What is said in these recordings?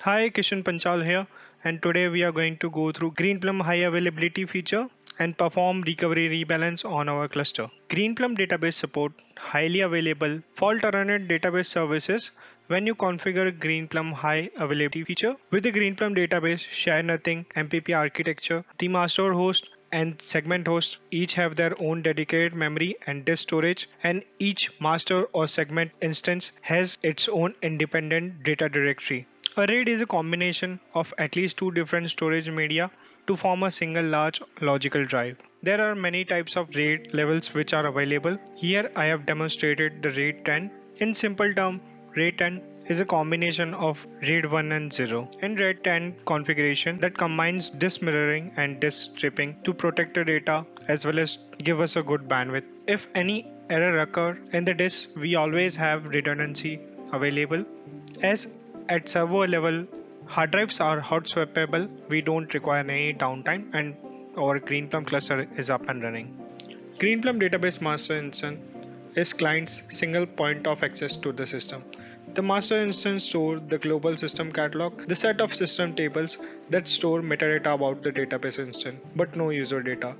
Hi, Kishan Panchal here, and today we are going to go through Greenplum high availability feature and perform recovery rebalance on our cluster. Greenplum database support highly available fault-tolerant database services when you configure Greenplum high availability feature. With the Greenplum database share nothing MPP architecture, the master host and segment host each have their own dedicated memory and disk storage, and each master or segment instance has its own independent data directory. A RAID is a combination of at least two different storage media to form a single large logical drive. There are many types of RAID levels which are available. Here I have demonstrated the RAID 10. In simple term, RAID 10 is a combination of RAID 1 and 0 and RAID 10 configuration that combines disk mirroring and disk stripping to protect the data as well as give us a good bandwidth. If any error occur in the disk, we always have redundancy available. As at server level, hard drives are hot swappable. We don't require any downtime and our Greenplum cluster is up and running. Greenplum database master instance is client's single point of access to the system. The master instance stores the global system catalog, the set of system tables that store metadata about the database instance, but no user data.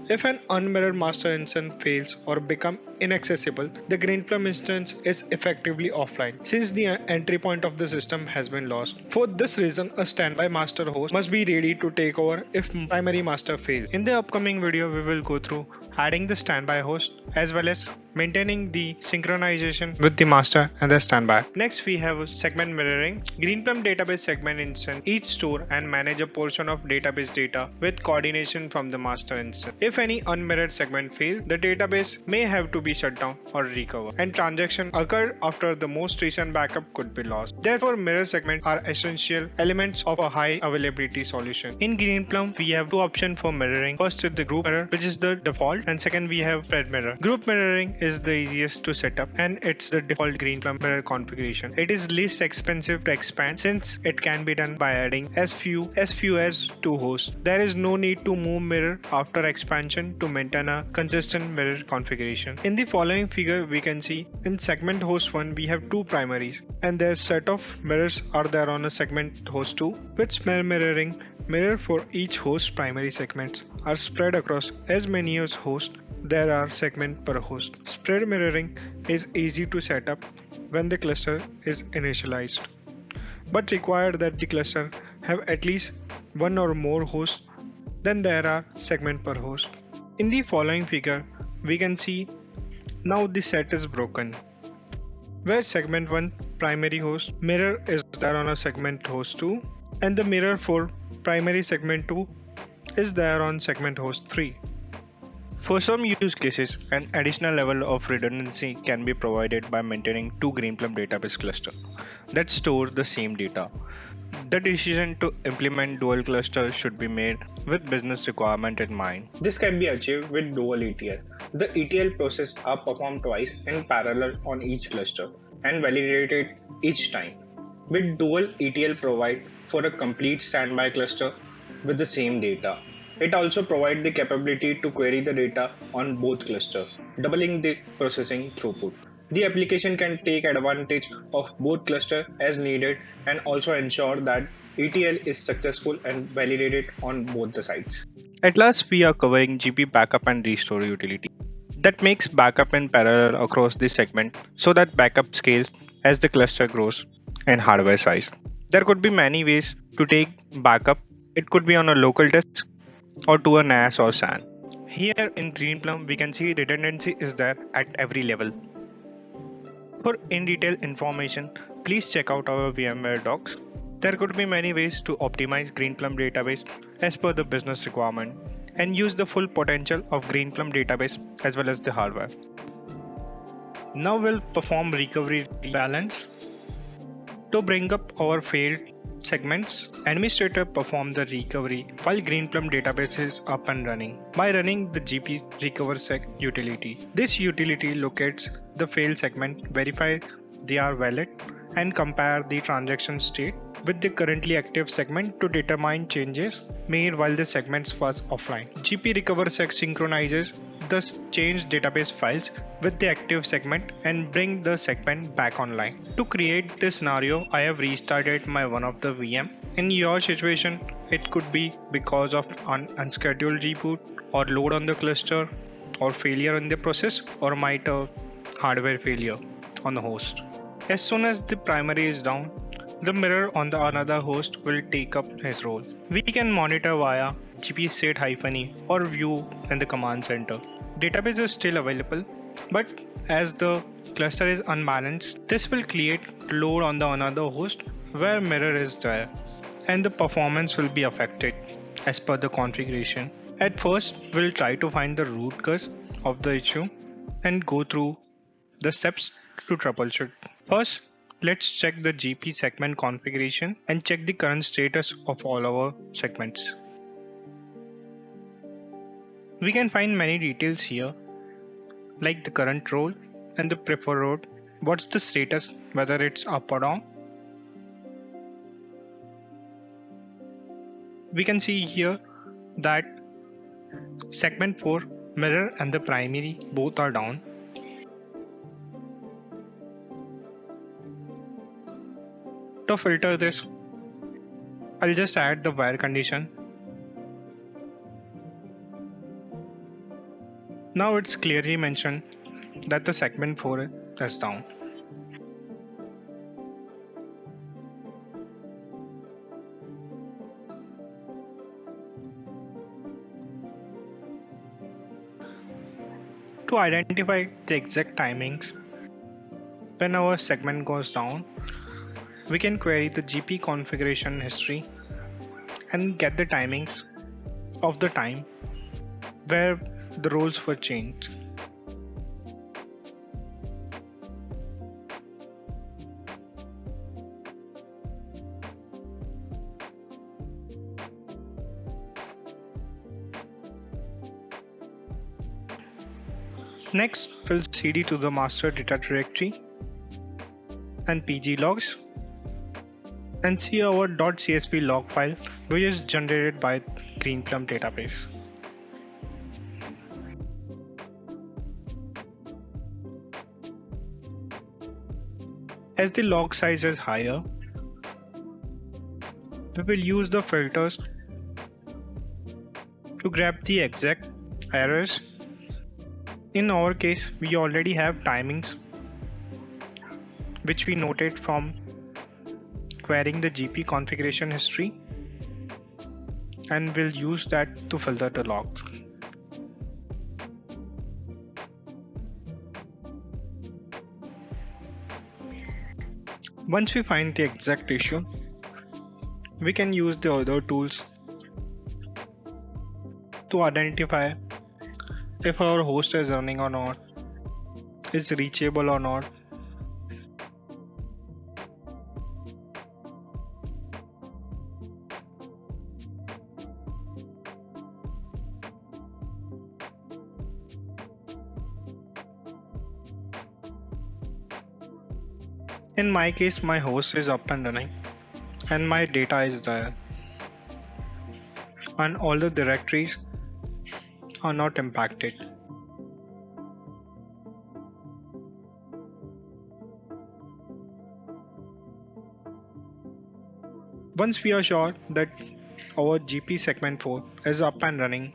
If an unmirrored master instance fails or becomes inaccessible, the Greenplum instance is effectively offline since the entry point of the system has been lost. For this reason, a standby master host must be ready to take over if primary master fails. In the upcoming video, we will go through adding the standby host as well as maintaining the synchronization with the master and the standby. Next, we have segment mirroring. Greenplum database segment instance each store and manage a portion of database data with coordination from the master instance. If any unmirrored segment fails, the database may have to be shut down or recovered, and transaction occurred after the most recent backup could be lost. Therefore, mirror segments are essential elements of a high availability solution. In Greenplum, we have two options for mirroring. First is the group mirror, which is the default, and second we have spread mirror. Group mirroring is the easiest to set up and it's the default Greenplum mirror configuration. It is least expensive to expand since it can be done by adding as few as two hosts. There is no need to move mirror after expansion to maintain a consistent mirror configuration. In the following figure, we can see in segment host 1 we have two primaries and their set of mirrors are there on a segment host 2. With spread mirroring, mirror for each host primary segments are spread across as many as hosts there are segment per host. Spread mirroring is easy to set up when the cluster is initialized, but required that the cluster have at least one or more hosts than there are segment per host. In the following figure, we can see now the set is broken, where segment 1 primary host mirror is there on a segment host 2 and the mirror for primary segment 2 is there on segment host 3. For some use cases, an additional level of redundancy can be provided by maintaining two Greenplum database clusters that store the same data. The decision to implement dual clusters should be made with business requirement in mind. This can be achieved with dual ETL. The ETL process are performed twice in parallel on each cluster and validated each time. With dual ETL provide for a complete standby cluster with the same data. It also provides the capability to query the data on both clusters, doubling the processing throughput. The application can take advantage of both clusters as needed and also ensure that ETL is successful and validated on both the sides. At last, we are covering GP backup and restore utility that makes backup in parallel across the segment so that backup scales as the cluster grows in hardware size. There could be many ways to take backup. It could be on a local disk or to a NAS or SAN. Here in Greenplum, we can see redundancy is there at every level. For in-detail information, please check out our VMware docs. There could be many ways to optimize Greenplum database as per the business requirement and use the full potential of Greenplum database as well as the hardware. Now we'll perform recovery balance. To bring up our failed segments, administrator perform the recovery while Greenplum database is up and running by running the GP recover seg utility. This utility locates the failed segment, verify they are valid and compare the transaction state with the currently active segment to determine changes made while the segment was offline. GP recover synchronizes the changed database files with the active segment and bring the segment back online. To create this scenario, I have restarted my one of the VM. In your situation, it could be because of an unscheduled reboot or load on the cluster or failure in the process, or might a hardware failure on the host. As soon as the primary is down, the mirror on the another host will take up his role. We can monitor via gp state-e or view in the command center. Database is still available, but as the cluster is unbalanced, this will create load on the another host where mirror is there, and the performance will be affected as per the configuration. At first, we'll try to find the root cause of the issue and go through the steps to troubleshoot. First, let's check the GP segment configuration and check the current status of all our segments. We can find many details here, like the current role and the preferred role, what's the status, whether it's up or down. We can see here that segment 4, mirror and the primary both are down. To filter this, I'll just add the where condition. Now it's clearly mentioned that the segment 4 is down. To identify the exact timings when our segment goes down, we can query the GP configuration history and get the timings of the time where the roles were changed. Next, we'll cd to the master data directory and pg logs and see our .csv log file, which is generated by Greenplum Database. As the log size is higher, we will use the filters to grab the exact errors. In our case, we already have timings which we noted from querying the GP configuration history, and we'll use that to filter the logs. Once we find the exact issue, we can use the other tools to identify if our host is running or not, is reachable or not. In my case, my host is up and running and my data is there, and all the directories are not impacted. Once we are sure that our GP segment 4 is up and running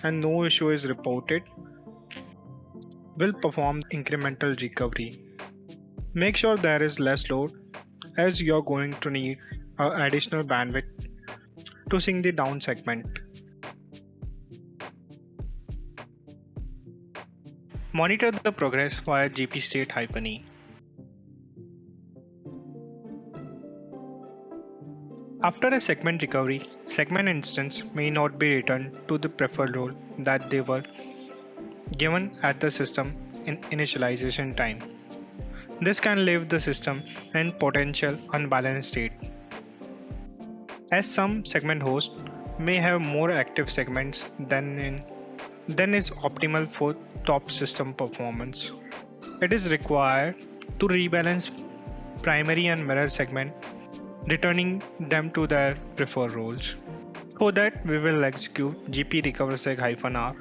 and no issue is reported, we'll perform incremental recovery. Make sure there is less load, as you're going to need additional bandwidth to sync the down segment. Monitor the progress via gp state-e. After a segment recovery, segment instance may not be returned to the preferred role that they were given at the system in initialization time. This can leave the system in potential unbalanced state, as some segment hosts may have more active segments than is optimal for top system performance. It is required to rebalance primary and mirror segment, returning them to their preferred roles. For that, we will execute gp recoverseg-r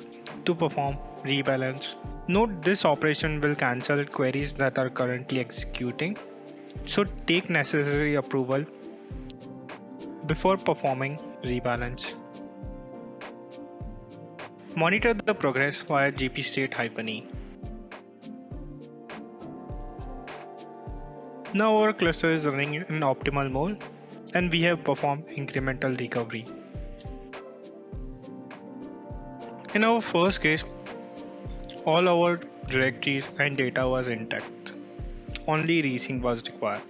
to perform rebalance. Note this operation will cancel queries that are currently executing, so take necessary approval before performing rebalance. Monitor the progress via gp-state-e. Now our cluster is running in optimal mode and we have performed incremental recovery. In our first case, all our directories and data was intact. Only resync was required.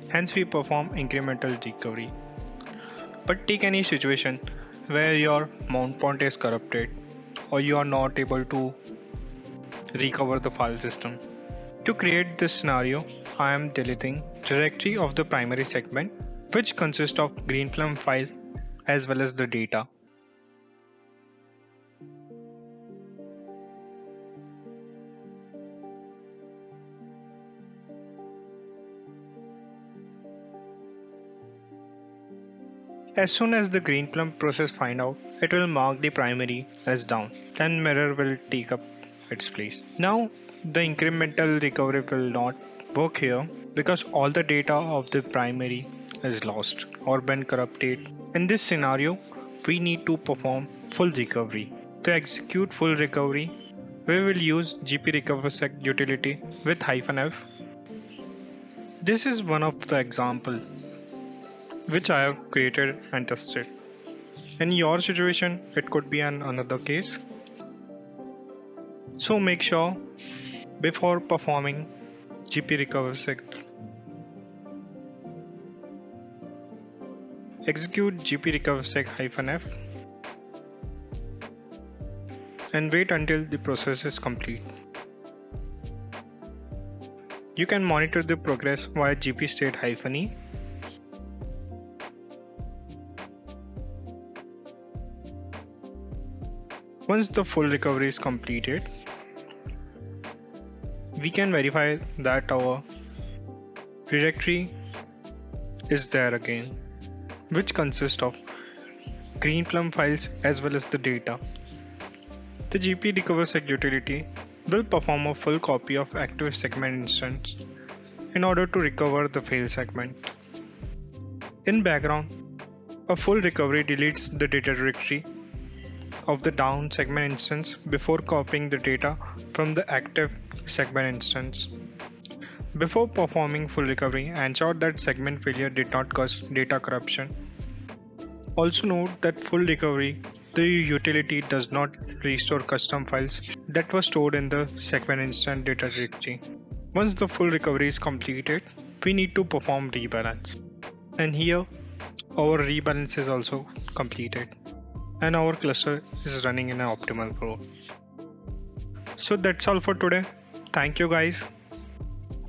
Hence we perform incremental recovery. But take any situation where your mount point is corrupted or you are not able to recover the file system. To create this scenario, I am deleting directory of the primary segment, which consists of Greenplum file as well as the data. As soon as the Greenplum process find out, it will mark the primary as down, and mirror will take up its place. Now the incremental recovery will not work here because all the data of the primary is lost or been corrupted. In this scenario, we need to perform full recovery. To execute full recovery, we will use gp-recoverseg utility with -f. This is one of the example which I have created and tested. In your situation, it could be another case. So make sure before performing gp-recoverseg, execute gp-recoverseg-f and wait until the process is complete. You can monitor the progress via gp-state-e. Once the full recovery is completed, we can verify that our directory is there again, which consists of Greenplum files as well as the data. The gp-recoverseg utility will perform a full copy of active segment instance in order to recover the failed segment. In background, a full recovery deletes the data directory of the down segment instance before copying the data from the active segment instance. Before performing full recovery, ensure that segment failure did not cause data corruption. Also note that full recovery, the utility does not restore custom files that were stored in the segment instance data directory. Once the full recovery is completed, we need to perform rebalance. And here, our rebalance is also completed, and our cluster is running in an optimal flow. So that's all for today. Thank you guys.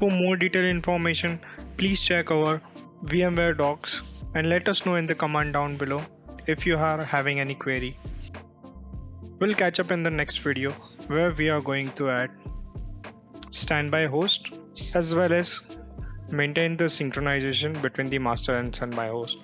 For more detailed information, please check our VMware docs and let us know in the comment down below if you are having any query. We'll catch up in the next video where we are going to add standby host as well as maintain the synchronization between the master and standby host.